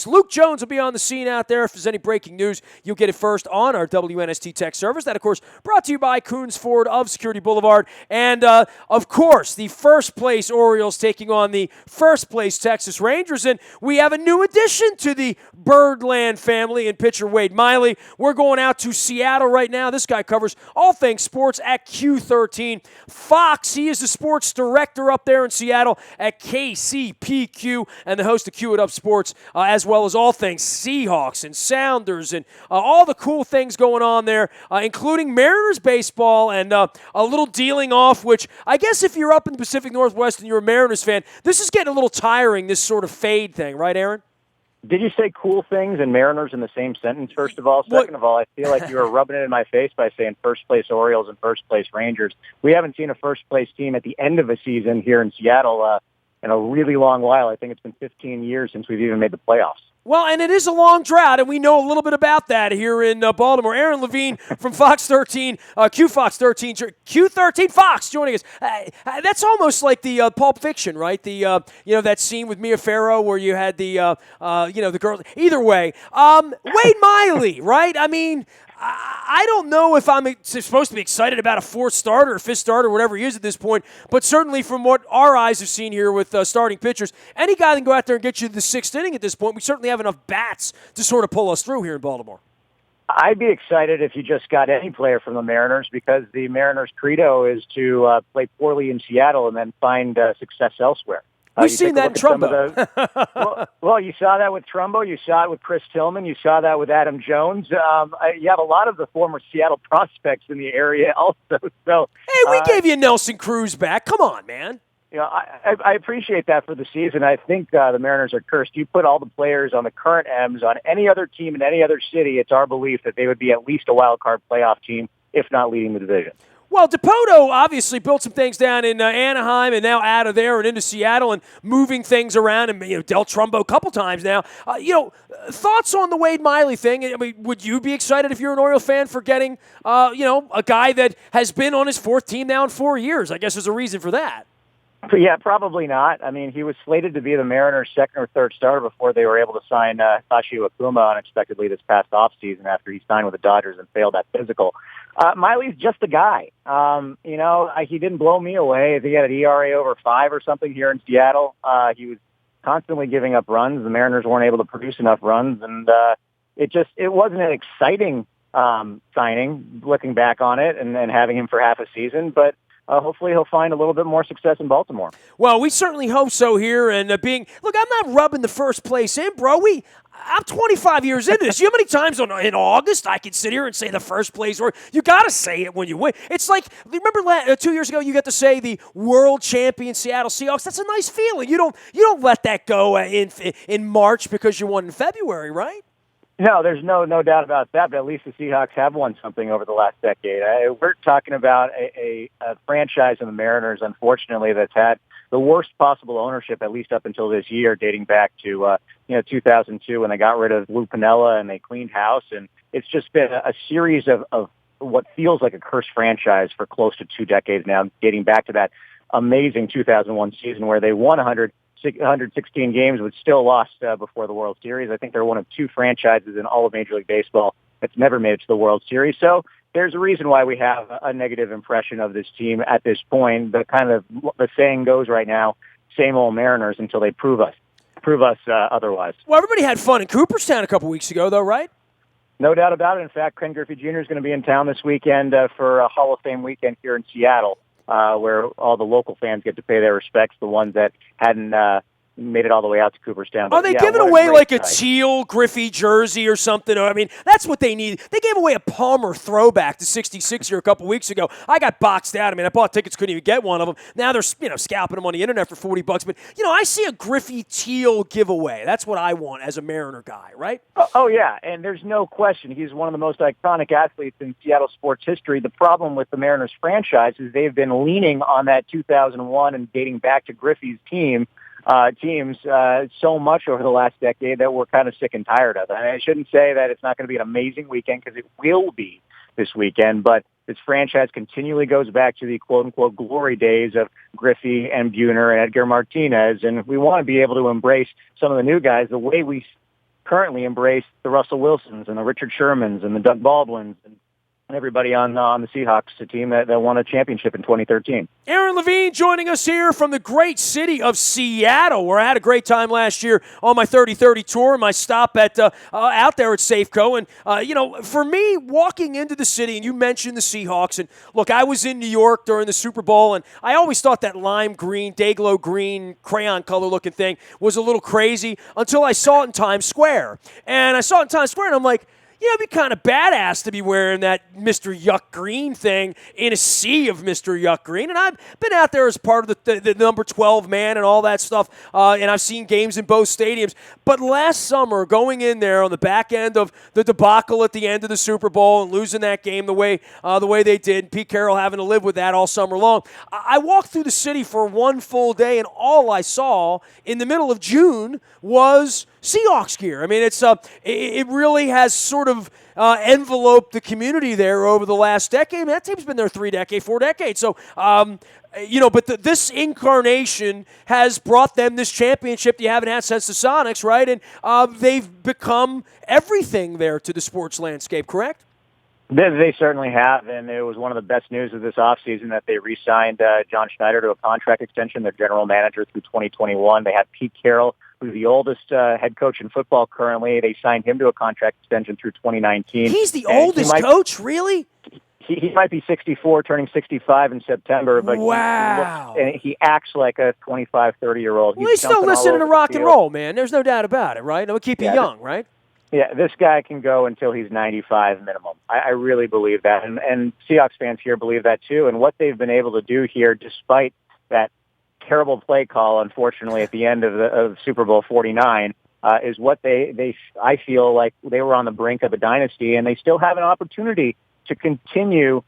Yes, Luke Jones will be on the scene out there. If there's any breaking news, you'll get it first on our WNST tech service. That, of course, brought to you by Coons Ford of Security Boulevard. And, of course, the first-place Orioles taking on the first-place Texas Rangers. And we have a new addition to the Birdland family in pitcher Wade Miley. We're going out to Seattle right now. This guy covers all things sports at Q13 Fox. He is the sports director up there in Seattle at KCPQ and the host of Q It Up Sports, as well as all things Seahawks and Sounders and all the cool things going on there, including Mariners baseball and a little dealing off, which I guess if you're up in the Pacific Northwest and you're a Mariners fan, this is getting a little tiring, this sort of fade thing, right, Aaron? Did you say cool things and Mariners in the same sentence, first of all? Second of all, I feel like you were rubbing it in my face by saying first-place Orioles and first-place Rangers. We haven't seen a first-place team at the end of a season here in Seattle in a really long while. I think it's been 15 years since we've even made the playoffs. Well, and it is a long drought, and we know a little bit about that here in Baltimore. Aaron Levine from Fox 13, Q13 Fox joining us. That's almost like the Pulp Fiction, right? The that scene with Mia Farrow where you had the girl. Either way, Wade Miley, right? I mean, I don't know if I'm supposed to be excited about a fourth starter or fifth starter, whatever he is at this point, but certainly from what our eyes have seen here with starting pitchers, any guy that can go out there and get you to the sixth inning at this point, we certainly have enough bats to sort of pull us through here in Baltimore. I'd be excited if you just got any player from the Mariners, because the Mariners' credo is to play poorly in Seattle and then find success elsewhere. We've seen that in Trumbo. Well, you saw that with Trumbo. You saw it with Chris Tillman. You saw that with Adam Jones. You have a lot of the former Seattle prospects in the area also. So, hey, we gave you Nelson Cruz back. Come on, man. You know, I appreciate that for the season. I think the Mariners are cursed. You put all the players on the current M's on any other team in any other city, it's our belief that they would be at least a wild card playoff team, if not leading the division. Well, DePoto obviously built some things down in Anaheim and now out of there and into Seattle and moving things around and dealt Trumbo a couple times now. Thoughts on the Wade Miley thing? I mean, would you be excited if you're an Oriole fan for getting a guy that has been on his fourth team now in 4 years? I guess there's a reason for that. Yeah, probably not. I mean, he was slated to be the Mariners' second or third starter before they were able to sign Sashio Akuma unexpectedly this past offseason after he signed with the Dodgers and failed that physical. Miley's just a guy. He didn't blow me away. He had an ERA over 5 or something here in Seattle. He was constantly giving up runs. The Mariners weren't able to produce enough runs, and it wasn't an exciting signing looking back on it and having him for half a season, but hopefully he'll find a little bit more success in Baltimore. Well, we certainly hope so here. And I'm not rubbing the first place in, bro. I'm 25 years into this. You know how many times in August I could sit here and say the first place, or you got to say it when you win. It's like, remember 2 years ago you got to say the world champion Seattle Seahawks. That's a nice feeling. You don't let that go in March because you won in February, right? No, there's no doubt about that, but at least the Seahawks have won something over the last decade. We're talking about a franchise in the Mariners, unfortunately, that's had the worst possible ownership, at least up until this year, dating back to 2002 when they got rid of Lou Piniella and they cleaned house. And it's just been a series of what feels like a cursed franchise for close to 2 decades now, dating back to that amazing 2001 season where they won 116 games, but still lost before the World Series. I think they're one of 2 franchises in all of Major League Baseball that's never made it to the World Series. So there's a reason why we have a negative impression of this team at this point. The saying goes right now, same old Mariners until they prove us otherwise. Well, everybody had fun in Cooperstown a couple weeks ago, though, right? No doubt about it. In fact, Ken Griffey Jr. is going to be in town this weekend for a Hall of Fame weekend here in Seattle. Where all the local fans get to pay their respects, the ones that hadn't made it all the way out to Cooperstown. Are they giving away like a teal Griffey jersey or something? I mean, that's what they need. They gave away a Palmer throwback to 66 here a couple weeks ago. I got boxed out. I mean, I bought tickets, couldn't even get one of them. Now they're scalping them on the internet for $40. But, I see a Griffey teal giveaway. That's what I want as a Mariner guy, right? Oh, yeah, and there's no question. He's one of the most iconic athletes in Seattle sports history. The problem with the Mariners franchise is they've been leaning on that 2001 and dating back to Griffey's teams so much over the last decade that we're kind of sick and tired of it. I shouldn't say that it's not going to be an amazing weekend, because it will be this weekend, but this franchise continually goes back to the quote-unquote glory days of Griffey and Buhner and Edgar Martinez, and we want to be able to embrace some of the new guys the way we currently embrace the Russell Wilsons and the Richard Shermans and the Doug Baldwins and everybody on the Seahawks team that won a championship in 2013. Aaron Levine joining us here from the great city of Seattle, where I had a great time last year on my 30-30 tour, my stop at out there at Safeco. And, for me, walking into the city, and you mentioned the Seahawks, and look, I was in New York during the Super Bowl, and I always thought that lime green, Dayglow green, crayon color looking thing was a little crazy until I saw it in Times Square. And I saw it in Times Square, and I'm like, it'd be kind of badass to be wearing that Mr. Yuck Green thing in a sea of Mr. Yuck Green. And I've been out there as part of the number 12 man and all that stuff, and I've seen games in both stadiums. But last summer, going in there on the back end of the debacle at the end of the Super Bowl and losing that game the way they did, Pete Carroll having to live with that all summer long, I walked through the city for one full day, and all I saw in the middle of June was Seahawks gear. I mean, it really has sort of enveloped the community there over the last decade. That team's been there 4 decades. So, but this incarnation has brought them this championship you haven't had since the Sonics, right? And they've become everything there to the sports landscape, correct? They certainly have, and it was one of the best news of this offseason that they re-signed John Schneider to a contract extension, their general manager through 2021. They had Pete Carroll, who's the oldest head coach in football currently. They signed him to a contract extension through 2019. He's the oldest coach, really? He might be 64, turning 65 in September, but wow. he acts like a 25, 30-year-old. Well, he's still listening to rock and roll, man. There's no doubt about it, right? It'll keep you young, right? Yeah, this guy can go until he's 95 minimum. I really believe that, and Seahawks fans here believe that too. And what they've been able to do here, despite that terrible play call, unfortunately, at the end of Super Bowl 49, is what I feel like they were on the brink of a dynasty, and they still have an opportunity to continue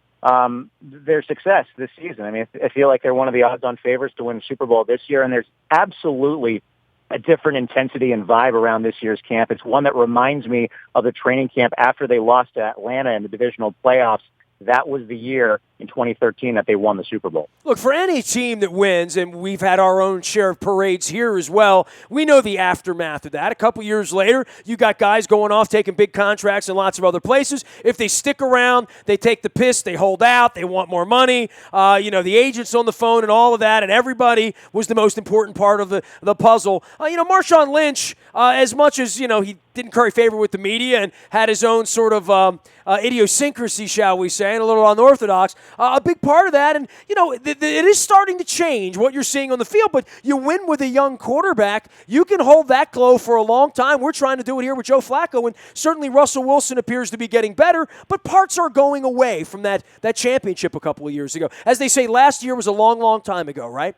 their success this season. I mean, I feel like they're one of the odds-on favorites to win the Super Bowl this year, and there's absolutely a different intensity and vibe around this year's camp. It's one that reminds me of the training camp after they lost to Atlanta in the divisional playoffs. That was the year in 2013 that they won the Super Bowl. Look, for any team that wins, and we've had our own share of parades here as well, we know the aftermath of that. A couple years later, you got guys going off, taking big contracts in lots of other places. If they stick around, they take the piss, they hold out, they want more money. The agents on the phone and all of that, and everybody was the most important part of the puzzle. Marshawn Lynch, as much as, he didn't curry favor with the media and had his own sort of idiosyncrasy, shall we say, and a little unorthodox. A big part of that, and it is starting to change what you're seeing on the field. But you win with a young quarterback, you can hold that glow for a long time. We're trying to do it here with Joe Flacco, and certainly Russell Wilson appears to be getting better. But parts are going away from that championship a couple of years ago. As they say, last year was a long, long time ago, right?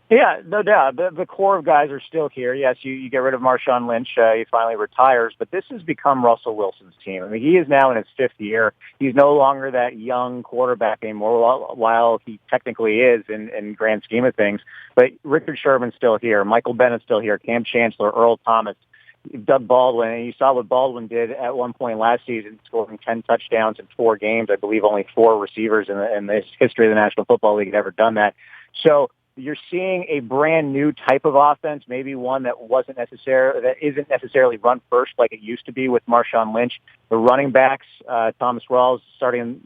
Yeah, no doubt. The core of guys are still here. Yes, you get rid of Marshawn Lynch. He finally retires. But this has become Russell Wilson's team. I mean, he is now in his fifth year. He's no longer that young quarterback anymore, while he technically is in grand scheme of things. But Richard Sherman's still here. Michael Bennett's still here. Cam Chancellor, Earl Thomas, Doug Baldwin. And you saw what Baldwin did at one point last season, scoring 10 touchdowns in 4 games. I believe only 4 receivers in the history of the National Football League had ever done that. So you're seeing a brand new type of offense, maybe one that isn't necessarily run first like it used to be with Marshawn Lynch. The running backs, Thomas Rawls starting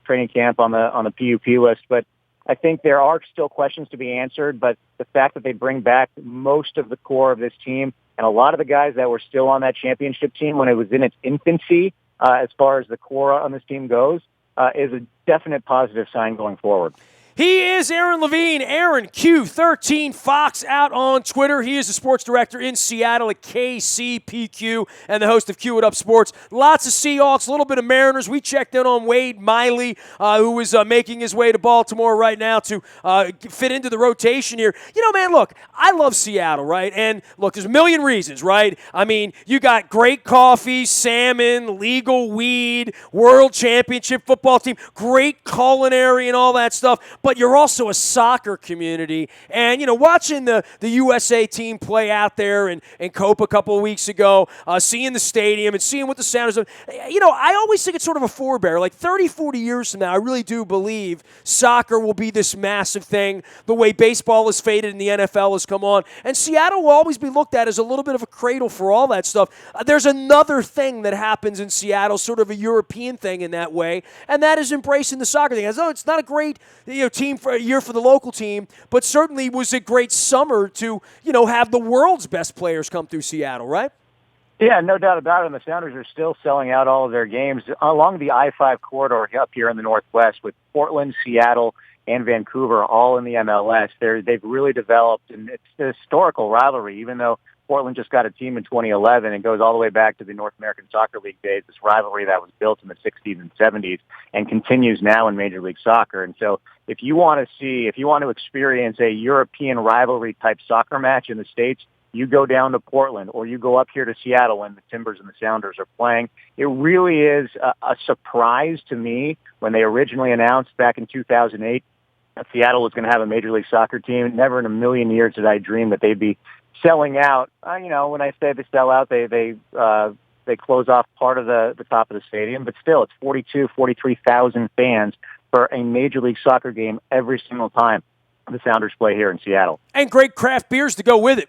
training camp on the PUP list, but I think there are still questions to be answered. But the fact that they bring back most of the core of this team and a lot of the guys that were still on that championship team when it was in its infancy, as far as the core on this team goes, is a definite positive sign going forward. He is Aaron Levine, Aaron Q13 Fox out on Twitter. He is the sports director in Seattle at KCPQ and the host of Q It Up Sports. Lots of Seahawks, a little bit of Mariners. We checked in on Wade Miley, who is making his way to Baltimore right now to fit into the rotation here. Man, look, I love Seattle, right? And look, there's a million reasons, right? I mean, you got great coffee, salmon, legal weed, world championship football team, great culinary and all that stuff. but you're also a soccer community. And, watching the USA team play out there in Cope a couple of weeks ago, seeing the stadium and seeing what the Sounders are, I always think it's sort of a forebear. Like 30, 40 years from now, I really do believe soccer will be this massive thing, the way baseball has faded and the NFL has come on. And Seattle will always be looked at as a little bit of a cradle for all that stuff. There's another thing that happens in Seattle, sort of a European thing in that way, and that is embracing the soccer thing. It's not a great team for a year for the local team, but certainly was a great summer to have the world's best players come through Seattle, right? Yeah, no doubt about it. And the Sounders are still selling out all of their games along the I-5 corridor up here in the Northwest, with Portland, Seattle, and Vancouver all in the MLS. They've really developed, and it's a historical rivalry, even though Portland just got a team in 2011 and goes all the way back to the North American Soccer League days, this rivalry that was built in the 60s and 70s and continues now in Major League Soccer. And so if you want to experience a European rivalry type soccer match in the States, you go down to Portland or you go up here to Seattle when the Timbers and the Sounders are playing. It really is a surprise to me when they originally announced back in 2008 that Seattle was going to have a Major League Soccer team. Never in a million years did I dream that they'd be selling out. When I say they sell out, they close off part of the top of the stadium, but still it's 43,000 fans for a Major League Soccer game every single time the Sounders play here in Seattle. And great craft beers to go with it.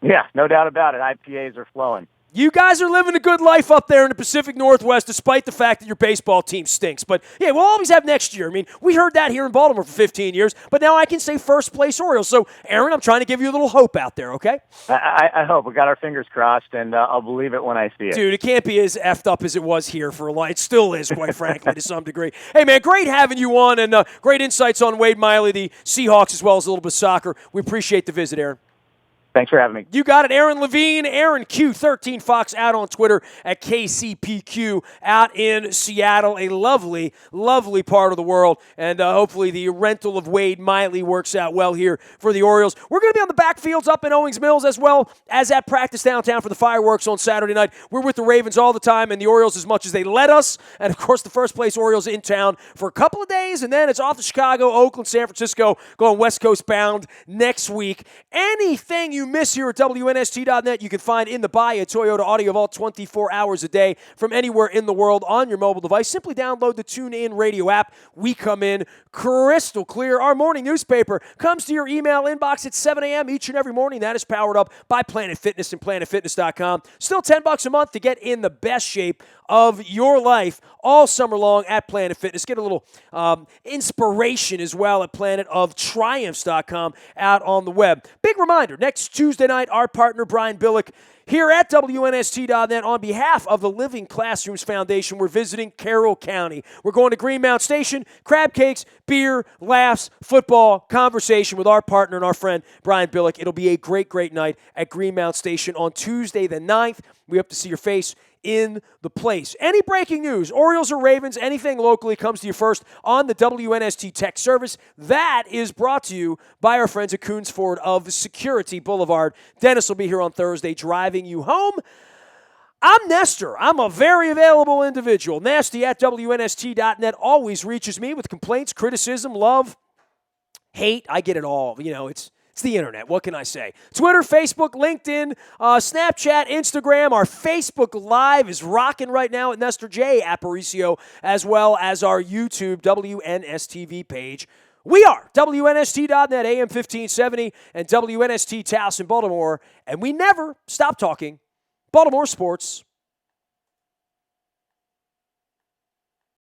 Yeah, no doubt about it. IPAs are flowing. You guys are living a good life up there in the Pacific Northwest, despite the fact that your baseball team stinks. But, yeah, we'll always have next year. I mean, we heard that here in Baltimore for 15 years, but now I can say first-place Orioles. So, Aaron, I'm trying to give you a little hope out there, okay? I hope. We got our fingers crossed, and I'll believe it when I see it. Dude, it can't be as effed up as it was here for a while. It still is, quite frankly, to some degree. Hey, man, great having you on, and great insights on Wade Miley, the Seahawks, as well as a little bit of soccer. We appreciate the visit, Aaron. Thanks for having me. You got it. Aaron Levine, Aaron Q13 Fox, out on Twitter at KCPQ, out in Seattle, a lovely, lovely part of the world. And hopefully the rental of Wade Miley works out well here for the Orioles. We're going to be on the backfields up in Owings Mills as well as at practice downtown for the fireworks on Saturday night. We're with the Ravens all the time and the Orioles as much as they let us. And, of course, the first place Orioles in town for a couple of days. And then it's off to Chicago, Oakland, San Francisco, going West Coast bound next week. Anything you miss here at WNST.net, you can find in the bio Toyota Audio Vault 24 hours a day from anywhere in the world on your mobile device. Simply download the TuneIn Radio app. We come in crystal clear. Our morning newspaper comes to your email inbox at 7 a.m. each and every morning. That is powered up by Planet Fitness and PlanetFitness.com. Still $10 a month to get in the best shape of your life all summer long at Planet Fitness. Get a little inspiration as well at planetoftriumphs.com out on the web. Big reminder, next Tuesday night, our partner Brian Billick here at WNST.net on behalf of the Living Classrooms Foundation. We're visiting Carroll County. We're going to Greenmount Station, crab cakes, beer, laughs, football, conversation with our partner and our friend Brian Billick. It'll be a great, great night at Greenmount Station on Tuesday the 9th. We hope to see your face in the place. Any breaking news, Orioles or Ravens, anything locally comes to you first on the WNST Tech Service. That is brought to you by our friends at Coons Ford of Security Boulevard. Dennis will be here on Thursday driving you home. I'm Nestor. I'm a very available individual. Nasty at WNST.net always reaches me with complaints, criticism, love, hate. I get it all. It's the internet. What can I say? Twitter, Facebook, LinkedIn, Snapchat, Instagram. Our Facebook Live is rocking right now at Nestor J. Aparicio, as well as our YouTube WNSTV page. We are WNST.net, AM 1570, and WNST Taos in Baltimore, and we never stop talking Baltimore sports.